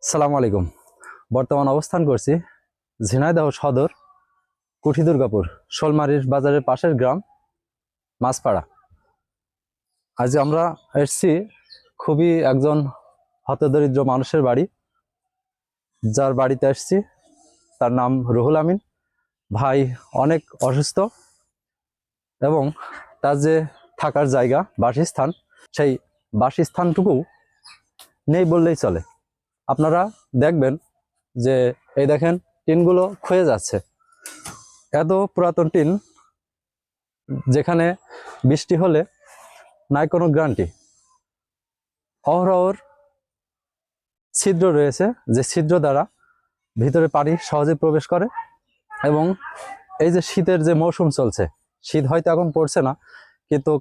সালাম আলাইকুম। বর্তমান অবস্থান করছি ঝিনাইদহ সদর কুঠি দুর্গাপুর শোলমারির বাজারের পাশের গ্রাম মাছপাড়া। আজ আমরা এসছি খুবই একজন হতদরিদ্র মানুষের বাড়ি, যার বাড়িতে এসছি তার নাম রুহুল আমিন ভাই। অনেক অসুস্থ এবং তার যে থাকার জায়গা বাসস্থান, সেই বাসস্থানটুকু নেই বললেই চলে। আপনারা দেখবেন যে এই দেখেন টিনগুলো ক্ষয়ে যাচ্ছে। এত পুরাতন টিন, যেখানে বৃষ্টি হলে নাই কোনো গ্যারান্টি। অহরহর ছিদ্র রয়েছে, যে ছিদ্র দ্বারা ভিতরে পানি সহজে প্রবেশ করে। এবং এই যে শীতের যে মৌসুম চলছে, শীত হয়তো এখন পড়ছে না, কিন্তু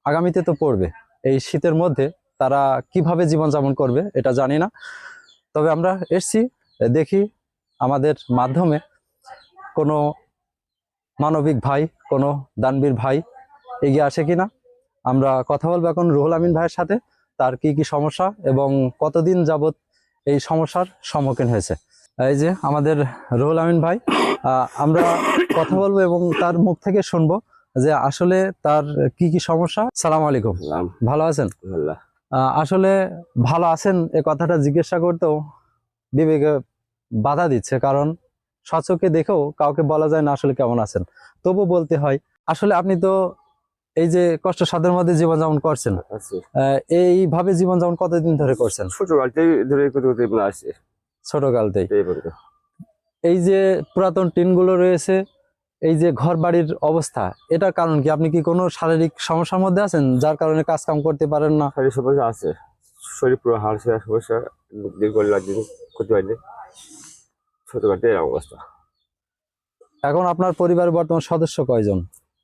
আগামীতে তো পড়বে। এই শীতের মধ্যে তারা কিভাবে জীবনযাপন করবে এটা জানি না। তবে আমরা এসছি, দেখি আমাদের মাধ্যমে কোনো মানবিক ভাই, কোনো দানবীর ভাই এগিয়ে আসে কিনা। আমরা কথা বলবো এখন রুহুল আমিন ভাইয়ের সাথে, তার কি কি সমস্যা এবং কতদিন যাবত এই সমস্যার সম্মুখীন হয়েছে। এই যে আমাদের রুহুল আমিন ভাই, আমরা কথা বলবো এবং তার মুখ থেকে শুনবো যে আসলে তার কি কি সমস্যা। সালাম আলাইকুম, ভালো আছেন? আসলে ভালো আছেন এ কথাটা জিজ্ঞাসা করতেও বিবেকে বাধা দিচ্ছে, কারণ সচক্ষে দেখেও কাউকে বলা যায় না আসলে কেমন আছেন, তবু বলতে হয়। আসলে আপনি তো এই যে কষ্ট সাধ্যের মধ্যে জীবনযাপন করছেন, এইভাবে জীবনযাপন কতদিন ধরে করছেন? ছোটকালতেই। এই যে পুরাতন টিনগুলো রয়েছে, এই যে ঘর বাড়ির অবস্থা, এটার কারণ কি? আপনি কি কোনো শারীরিক সমস্যার মধ্যে আছেন যার কারণে কাজ কাম করতে পারেন না? শরীর সমস্যা আছে, শরীর পুরো হাড় ছেঁড়া সমস্যা, দীর্ঘ দিন ক্ষতি হয়নি, ছোটখাটো এরকম অবস্থা। এখন আপনার পরিবারের বর্তমান সদস্য কয়জন?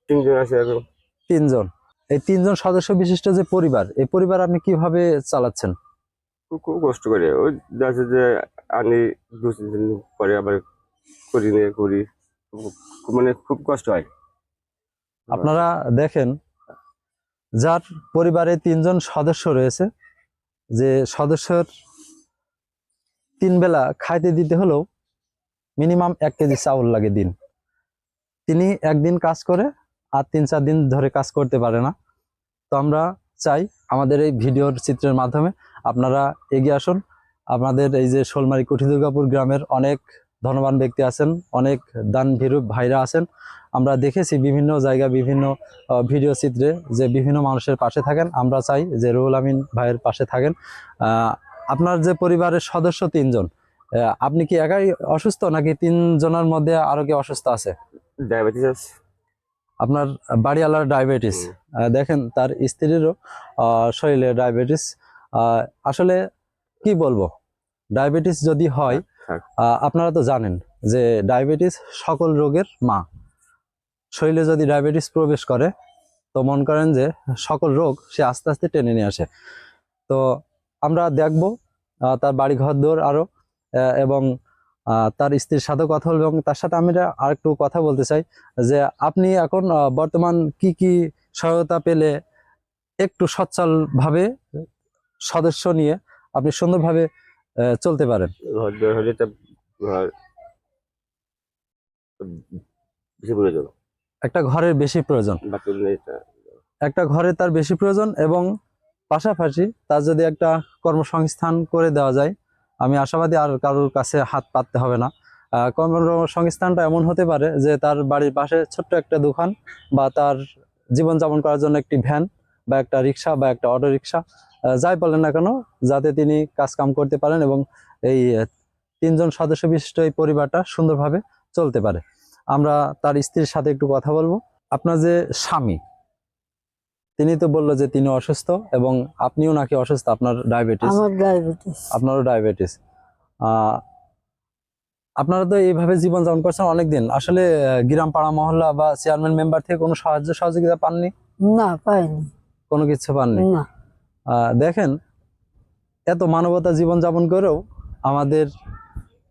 3 জন আছে এখন। 3 জন। এই 3 জন সদস্য বিশিষ্ট যে পরিবার, এই পরিবার আপনি কিভাবে চালাচ্ছেন? খুব কষ্ট করে ওই আছে যে আনি 2-3 দিন পরে আবার করি নিয়ে করি, মানে খুব কষ্ট হয়। আপনারা দেখেন, যার পরিবারে 3 জন সদস্য রয়েছে, যে সদস্যের 3 বেলা খাইতে দিতে হলেও মিনিমাম 1 কেজি চাউল লাগে দিন। তিনি একদিন কাজ করে আর 3-4 দিন ধরে কাজ করতে পারে না। তো আমরা চাই আমাদের এই ভিডিওর চিত্রের মাধ্যমে আপনারা এগিয়ে আসুন। আপনাদের এই যে শোলমারি কুঠি দুর্গাপুর গ্রামের অনেক ধনবান ব্যক্তি আছেন, অনেক দান ভীরু ভাইরা আছেন। আমরা দেখেছি বিভিন্ন জায়গা, বিভিন্ন ভিডিও চিত্রে যে বিভিন্ন মানুষের পাশে থাকেন। আমরা চাই যে রুহুল আমিন ভাইয়ের পাশে থাকেন। আপনার যে পরিবারের সদস্য 3 জন, আপনি কি একাই অসুস্থ নাকি 3 জনের মধ্যে আরো কি অসুস্থ আছে? ডায়াবেটিস আছে। আপনার বাড়িওয়ালার ডায়াবেটিস, দেখেন তার স্ত্রীরও শরীরে ডায়াবেটিস। আসলে কি বলবো, ডায়াবেটিস যদি হয়, আপনারা তো জানেন যে ডায়াবেটিস সকল রোগের মা। শরীরে যদি ডায়াবেটিস প্রবেশ করে, তো মনে করেন যে সকল রোগ সে আস্তে আস্তে টেনে নিয়ে আসে। তো আমরা দেখব তার বাড়ি ঘর দৌড় আরো, এবং তার স্ত্রীর সাথে কথা বলবো। এবং তার সাথে আমি আর একটু কথা বলতে চাই যে আপনি এখন বর্তমান কি কি সহায়তা পেলে একটু সচ্ছল ভাবে সদস্য নিয়ে আপনি সুন্দরভাবে চলতে পারেন? ঘর দর হলে তো ঘর বেশি প্রয়োজন, একটা ঘরের বেশি প্রয়োজন, বাথরুম নেই। একটা ঘরে তার বেশি প্রয়োজন, এবং পাশাপাশি তার যদি একটা কর্মসংস্থান করে দেওয়া যায়, আমি আশাবাদী আর কারোর কাছে হাত পাততে হবে না। কর্মসংস্থানটা এমন হতে পারে যে তার বাড়ির পাশে ছোট্ট একটা দোকান, বা তার জীবনযাপন করার জন্য একটি ভ্যান বা একটা রিক্সা বা একটা অটো রিক্সা, যাই বলেন না কেন, যাতে তিনি কাজ কাম করতে পারেন এবং এই 3 জন সদস্য বিশিষ্ট এই পরিবারটা সুন্দরভাবে চলতে পারে। আমরা তার স্ত্রীর সাথে একটু কথা বলবো। আপনার যে স্বামী, তিনি তো বললো যে তিনি অসুস্থ এবং আপনিও নাকি অসুস্থ, আপনার ডায়াবেটিস। আমার ডায়াবেটিস। আপনারও ডায়াবেটিস। আপনারা তো এইভাবে জীবনযাপন করছেন অনেকদিন। আসলে গ্রাম পাড়া মহল্লা বা চেয়ারম্যান মেম্বার থেকে কোনো সাহায্য সহযোগিতা পাননি? না, পাইনি। কোনো কিছু পাননি? না। দেখেন, এত মানবতা জীবনযাপন করেও আমাদের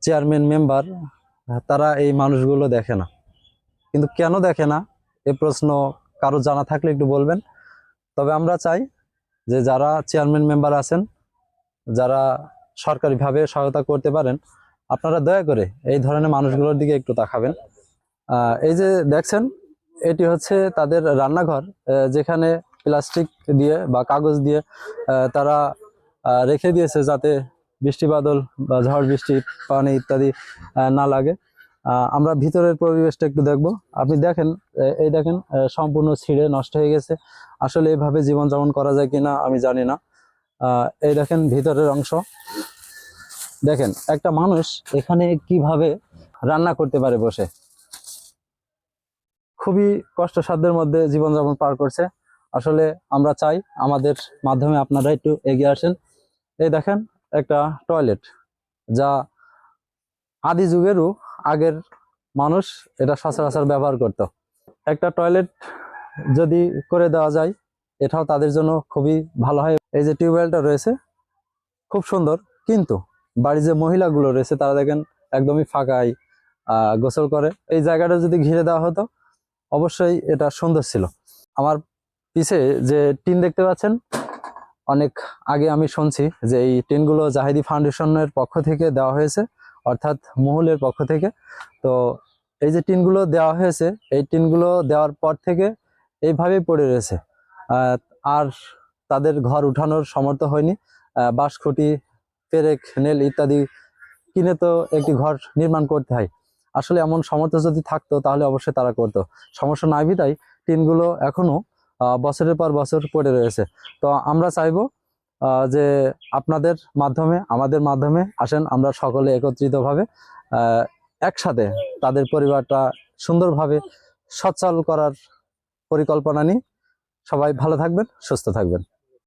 চেয়ারম্যান মেম্বার তারা এই মানুষগুলো দেখে না। কিন্তু কেন দেখে না, এ প্রশ্ন কারো জানা থাকলে একটু বলবেন। তবে আমরা চাই যে যারা চেয়ারম্যান মেম্বার আছেন, যারা সরকারিভাবে সহায়তা করতে পারেন, আপনারা দয়া করে এই ধরনের মানুষগুলোর দিকে একটু তাকাবেন। এই যে দেখছেন, এটি হচ্ছে তাদের রান্নাঘর, যেখানে প্লাস্টিক দিয়ে বা কাগজ দিয়ে তারা রেখে দিয়েছে, যাতে বৃষ্টি বাদল বা ঝড় বৃষ্টি পানি ইত্যাদি না লাগে। আমরা ভিতরের পরিবেশটা একটু দেখব। আপনি দেখেন, এই দেখেন সম্পূর্ণ ছিঁড়ে নষ্ট হয়ে গেছে। আসলে এভাবে জীবনযাপন করা যায় কিনা আমি জানি না। এই দেখেন ভিতরের অংশ, দেখেন একটা মানুষ এখানে কিভাবে রান্না করতে পারে বসে। খুবই কষ্টসাধ্যের মধ্যে জীবনযাপন পার করছে। আসলে আমরা চাই আমাদের মাধ্যমে আপনারা একটু এগিয়ে আসেন। এই দেখেন একটা টয়লেট, যা আদি যুগেরও আগের মানুষ এটা সচরাচর ব্যবহার করত। একটা টয়লেট যদি করে দেওয়া যায়, এটাও তাদের জন্য খুবই ভালো হয়। এই যে টিউবওয়েলটা রয়েছে খুব সুন্দর, কিন্তু বাড়ির যে মহিলাগুলো রয়েছে তারা দেখেন একদমই ফাঁকাই গোসল করে। এই জায়গাটা যদি ঘিরে দেওয়া হতো অবশ্যই এটা সুন্দর ছিল। আমার পিছে যে টিন দেখতে পাচ্ছেন, অনেক আগে আমি শুনছি যে এই টিনগুলো জাহিদি ফাউন্ডেশনের পক্ষ থেকে দেওয়া হয়েছে, অর্থাৎ মহলের পক্ষ থেকে। তো এই যে টিনগুলো দেওয়া হয়েছে, এই টিনগুলো দেওয়ার পর থেকে এইভাবেই পড়ে রয়েছে। আর তাদের ঘর উঠানোর সমর্থ হয়নি। বাঁশ খুঁটি, পেরেক, নেল ইত্যাদি কিনে তো একটি ঘর নির্মাণ করতে হয়। আসলে এমন সামর্থ্য যদি থাকতো তাহলে অবশ্যই তারা করতো। সমস্যা নাই বিধায় টিনগুলো এখনো বছরের পর বছর পড়ে রয়েছে। তো আমরা চাইবো যে আপনাদের মাধ্যমে, আমাদের মাধ্যমে আসেন, আমরা সকলে একত্রিতভাবে একসাথে তাদের পরিবারটা সুন্দরভাবে সচ্ছল করার পরিকল্পনা নিই। সবাই ভালো থাকবেন, সুস্থ থাকবেন।